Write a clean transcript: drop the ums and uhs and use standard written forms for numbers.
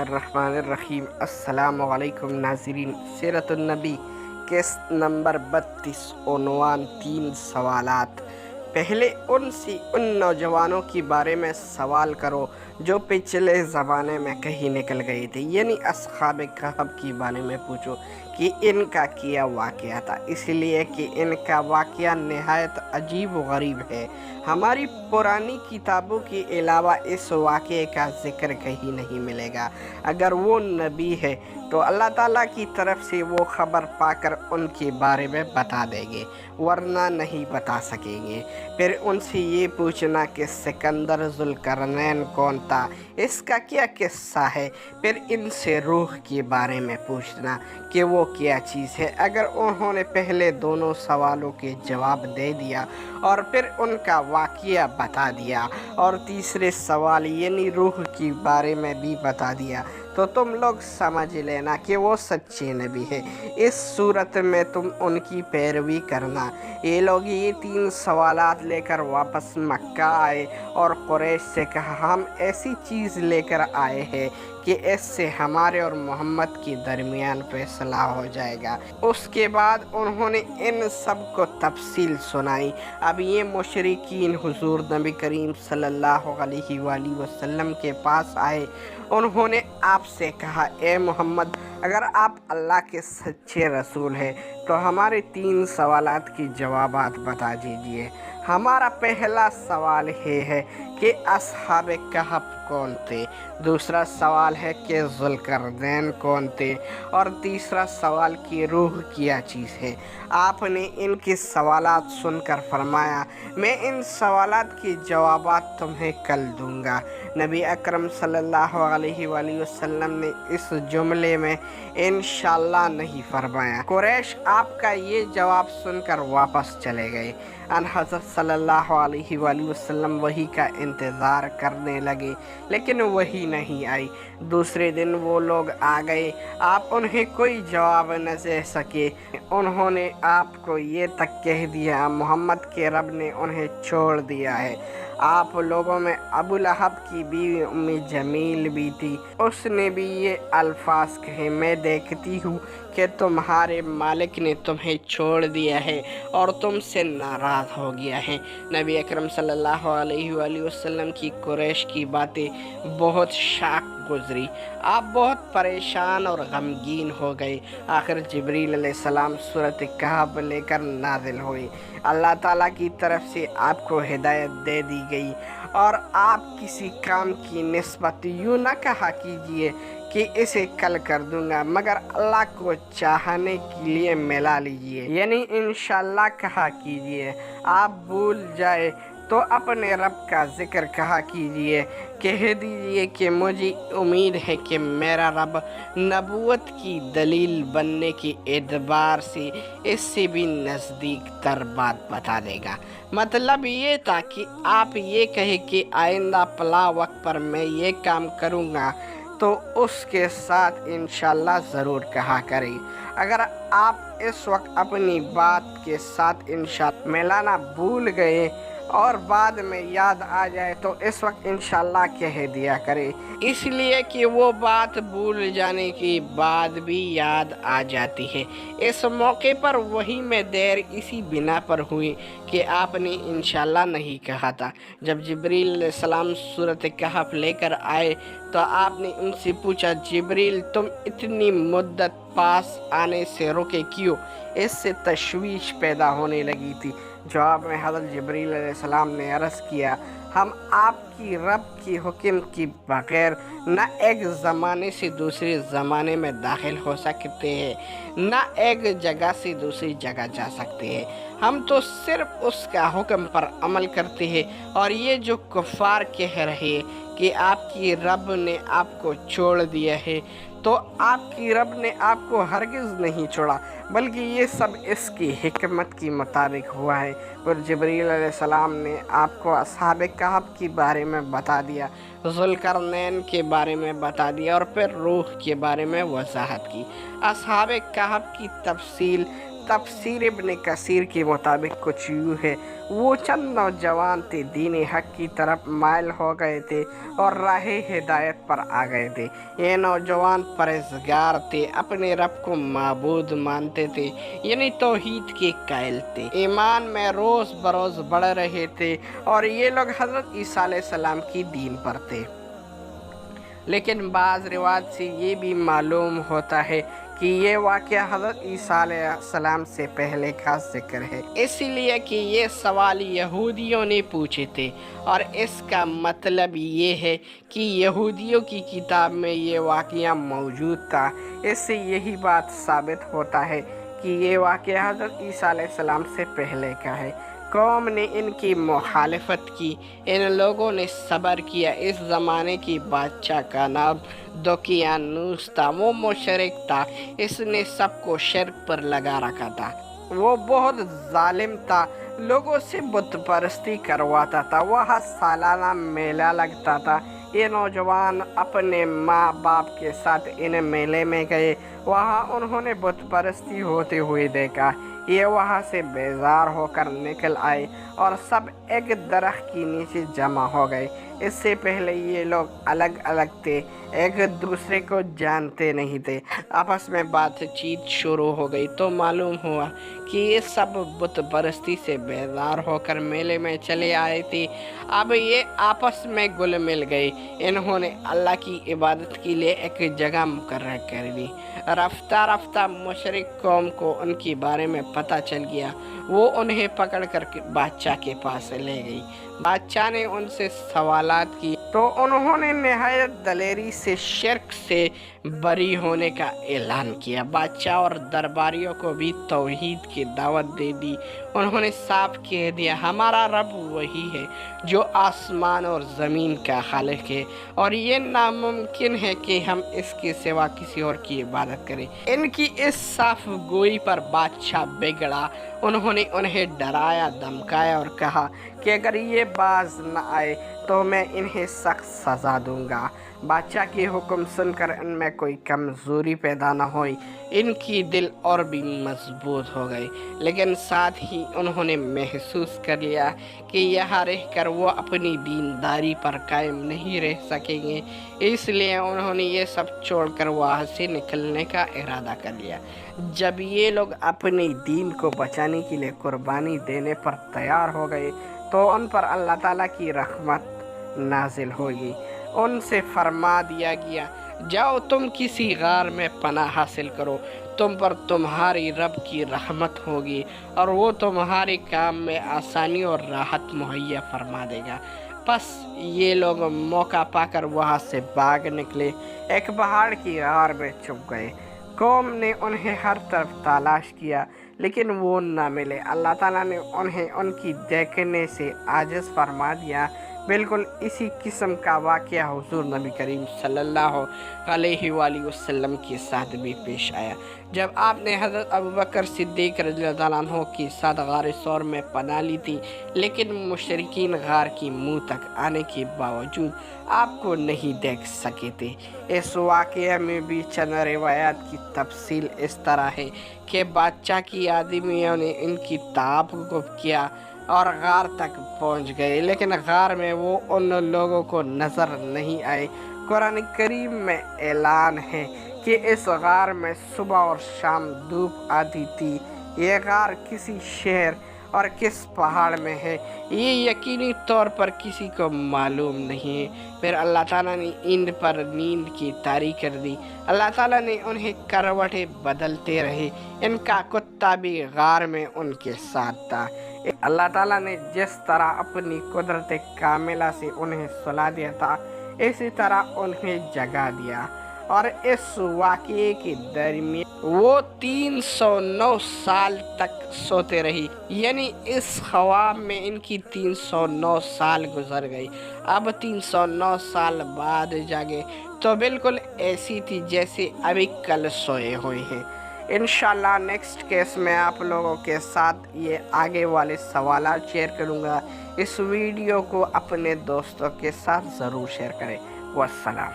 बिस्मिल्लाहिर्रहमानिर्रहीम। अस्सलामु अलैकुम नाज़रीन। सीरतुन्नबी किस्त नंबर 32, उन्वान 3 सवालात। पहले उन नौजवानों के बारे में सवाल करो जो पिछले ज़माने में कहीं निकल गए थे, यानी अस्हाबे कहफ के बारे में पूछो कि इनका क्या वाक़या था, इसलिए कि इनका वाक़या निहायत अजीब व गरीब है। हमारी पुरानी किताबों के अलावा इस वाक़े का ज़िक्र कहीं नहीं मिलेगा। अगर वो नबी है तो अल्लाह ताला की तरफ से वो ख़बर पाकर उनके बारे में बता देंगे, वरना नहीं बता सकेंगे। फिर उनसे ये पूछना कि सिकंदर ज़ुल्करनैन कौन था, इसका क्या किस्सा है। फिर इनसे रूह के बारे में पूछना कि वो क्या चीज़ है। अगर उन्होंने पहले दोनों सवालों के जवाब दे दिया और फिर उनका वाक़या बता दिया और तीसरे सवाल यानी रूह के बारे में भी बता दिया, तो तुम लोग समझ लेना कि वो सच्चे नबी है। इस सूरत में तुम उनकी पैरवी करना। ये लोग ये 3 सवालात लेकर वापस मक्का आए और कुरैश से कहा, हम ऐसी चीज़ लेकर आए हैं कि इससे हमारे और मोहम्मद के दरमियान फैसला हो जाएगा। उसके बाद उन्होंने इन सब को तफसील सुनाई। अब ये मुशरिकीन हुजूर नबी करीम सल्लल्लाहु अलैहि वसल्लम के पास आए। उन्होंने आपसे कहा, ए मोहम्मद, अगर आप अल्लाह के सच्चे रसूल हैं तो हमारे 3 सवालात के जवाबात बता दीजिए। हमारा पहला सवाल ये है कि अस्हाबे कहफ कौन थे, दूसरा सवाल है कि ज़ुल्करनैन कौन थे, और तीसरा सवाल कि रूह क्या चीज़ है। आपने इनके सवालात सुनकर फरमाया, मैं इन सवालात के जवाबात तुम्हें कल दूंगा। नबी अकरम सल्लल्लाहु अलैहि वसल्लम ने इस जुमले में इंशाअल्लाह नहीं फरमाया। कुरैश आपका ये जवाब सुनकर वापस चले गए। हज़रत सल्लल्लाहु अलैहि वसल्लम वही का इंतज़ार करने लगे, लेकिन वही नहीं आई। दूसरे दिन वो लोग आ गए, आप उन्हें कोई जवाब न दे सके। उन्होंने आपको ये तक कह दिया, मोहम्मद के रब ने उन्हें छोड़ दिया है। आप लोगों में अबू लहब की बीवी उम्मी जमील भी थी, उसने भी ये अल्फाज कहे, मैं देखती हूँ कि तुम्हारे मालिक ने तुम्हें छोड़ दिया है और तुमसे नाराज़ हो गया है। नबी अकरम सल्लल्लाहु अलैहि वसल्लम की कुरैश की बातें बहुत शाक गुजरी। आप बहुत परेशान और गमगीन हो गए। आखिर जिब्रील अलैहिस्सलाम सूरत कहफ लेकर नाजिल हुई। अल्लाह ताला की तरफ से आपको हिदायत दे दी गई और आप किसी काम की निस्बत यूँ न कहा कीजिए कि इसे कल कर दूंगा, मगर अल्लाह को चाहने के लिए मिला लीजिए, यानी इंशाअल्लाह कहा कीजिए। आप भूल जाए तो अपने रब का जिक्र कहा कीजिए, कह दीजिए कि मुझे उम्मीद है कि मेरा रब नबूवत की दलील बनने के एतबार से इससे भी नज़दीक तर बात बता देगा। मतलब ये था कि आप ये कहे कि आइंदा पला वक्त पर मैं ये काम करूँगा तो उसके साथ इंशाअल्लाह ज़रूर कहा करें। अगर आप इस वक्त अपनी बात के साथ इंशाअल्लाह मिलाना भूल गए और बाद में याद आ जाए तो इस वक्त इंशाअल्लाह कह दिया करें, इसलिए कि वो बात भूल जाने के बाद भी याद आ जाती है। इस मौके पर वही में देर इसी बिना पर हुई कि आपने इंशाअल्लाह नहीं कहा था। जब जिब्रील अलैहिस्सलाम सूरत कहफ लेकर आए तो आपने उनसे पूछा, जिब्रील तुम इतनी मुद्दत पास आने से रुके क्यों? इससे तशवीश पैदा होने लगी थी। जवाब में हज़रत जिब्रील अलैहिस्सलाम ने अर्ज़ किया, हम आपकी रब की हुक्म के बग़ैर न एक ज़माने से दूसरे ज़माने में दाखिल हो सकते हैं, न एक जगह से दूसरी जगह जा सकते हैं। हम तो सिर्फ़ उसका हुक्म पर अमल करते हैं। और ये जो कुफ़ार कह रहे कि आपकी रब ने आपको छोड़ दिया है, तो आपकी रब ने आपको हरगिज़ नहीं छोड़ा, बल्कि ये सब इसकी हिकमत के मुताबिक हुआ है। और जिब्रील अलैहिस्सलाम ने आपको अस्हाबे कहफ के बारे में बता दिया, ज़ुल्करनैन के बारे में बता दिया और फिर रूह के बारे में वजाहत की। अस्हाबे कहफ की तफसील तफसीर इब्न कसीर के मुताबिक कुछ यूँ है, वो चंद नौजवान थे, दीन हक की तरफ माइल हो गए थे और राह हिदायत पर आ गए थे। ये नौजवान परहेज़गार थे, अपने रब को माबूद मानते थे, यानी तौहीद के कायल थे, ईमान में रोज़ बरोज़ बढ़ रहे थे और ये लोग हज़रत ईसा अलैहिस्सलाम की दीन पर थे। लेकिन बाज़ रिवाज से ये भी मालूम होता है कि ये वाक़या हज़रत ईसा अलैहिस्सलाम से पहले का ज़िक्र है, इसलिए कि ये सवाल यहूदियों ने पूछे थे और इसका मतलब ये है कि यहूदियों की किताब में ये वाक़या मौजूद था। इससे यही बात साबित होता है कि ये वाक़या हज़रत ईसा अलैहिस्सलाम से पहले का है। कौम ने इनकी मुखालफत की, इन लोगों ने सब्र किया। इस ज़माने की बादशाह का नाम दकियानूस था, वो मुशरिक था, इसने सबको शिर्क पर लगा रखा था। वो बहुत जालिम था, लोगों से बुत परस्ती करवाता था। वहाँ सालाना मेला लगता था, ये नौजवान अपने माँ बाप के साथ इन मेले में गए। वहाँ उन्होंने बुत परस्ती होते हुए देखा। ये वहाँ से बेजार होकर निकल आए और सब एक दरख्त के नीचे जमा हो गए। इससे पहले ये लोग अलग अलग थे, एक दूसरे को जानते नहीं थे। आपस में बातचीत शुरू हो गई तो मालूम हुआ कि ये सब बुत परस्ती से बेजार होकर मेले में चले आए थे। अब ये आपस में घुल मिल गए। इन्होंने अल्लाह की इबादत के लिए एक जगह मुकर्रर कर दी। रफ्ता रफ्ता मुशरिक कौम को उनके बारे में पता चल गया। वो उन्हें पकड़ कर बादशाह के पास ले गई। बादशाह ने उनसे सवालात किए तो उन्होंने निहायत दलेरी से शिर्क से बरी होने का ऐलान किया। बादशाह और दरबारियों को भी तौहीद की दावत दे दी। उन्होंने साफ कह दिया, हमारा रब वही है जो आसमान और ज़मीन का खालिक है और ये नामुमकिन है कि हम इसके सिवा किसी और की इबादत करें। इनकी इस साफ गोई पर बादशाह बिगड़ा। उन्होंने उन्हें डराया, धमकाया और कहा कि अगर ये बाज न आए तो मैं इन्हें सख्त सज़ा दूंगा। बादशाह के हुक्म सुनकर इनमें कोई कमज़ोरी पैदा न हुई। इनकी दिल और भी मजबूत हो गए, लेकिन साथ ही उन्होंने महसूस कर लिया कि यहाँ रहकर वो अपनी दीनदारी पर कायम नहीं रह सकेंगे। इसलिए उन्होंने ये सब छोड़कर वहाँ से निकलने का इरादा कर लिया। जब ये लोग अपनी दीन को बचाने के लिए कुर्बानी देने पर तैयार हो गए तो उन पर अल्लाह ताला की रहमत नाजिल होगी। उनसे फरमा दिया गया, जाओ तुम किसी गार में पनाह हासिल करो, तुम पर तुम्हारी रब की रहमत होगी और वो तुम्हारे काम में आसानी और राहत मुहैया फरमा देगा। बस ये लोग मौका पाकर वहाँ से भाग निकले, एक पहाड़ की गार में छुप गए। कौम ने उन्हें हर तरफ तलाश किया लेकिन वो न मिले। अल्लाह ताला ने उन्हें उनकी देखने से आजिज़ फरमा दिया। बिल्कुल इसी किस्म का वाक़या हुज़ूर नबी करीम सल्लल्लाहु अलैहि वसल्लम के साथ भी पेश आया, जब आपने हज़रत अबू बकर सिद्दीक़ रज़ियल्लाहु अन्हु के साथ गार सौर में पनाह ली थी, लेकिन मुशरिकीन गार की मुँह तक आने के बावजूद आपको नहीं देख सके थे। इस वाक़े में भी चंद रिवायात की तफसील इस तरह है कि बादशाह की आदमियों ने इनकी ताक़ुब किया और गार तक पहुंच गए, लेकिन गार में वो उन लोगों को नज़र नहीं आए। कुरान करीम में ऐलान है कि इस गार में सुबह और शाम धूप आती थी। ये गार किसी शहर और किस पहाड़ में है ये यकीनी तौर पर किसी को मालूम नहीं है। फिर अल्लाह ताला ने इन पर नींद की तारी कर दी। अल्लाह ताला ने उन्हें करवटें बदलते रहे। इनका कुत्ता भी गार में उनके साथ था। अल्लाह ताला ने जिस तरह अपनी कुदरत कामिला से उन्हें सुला दिया था, इसी तरह उन्हें जगा दिया और इस वाक़ये के दरमियान वो 309 साल तक सोते रही। यानी इस ख्वाब में इनकी 309 साल गुजर गई। अब 309 साल बाद जागे तो बिल्कुल ऐसी थी जैसे अभी कल सोए हुए हैं। इंशाल्लाह नेक्स्ट केस में आप लोगों के साथ ये आगे वाले सवालात शेयर करूँगा। इस वीडियो को अपने दोस्तों के साथ ज़रूर शेयर करें। वस्सलाम।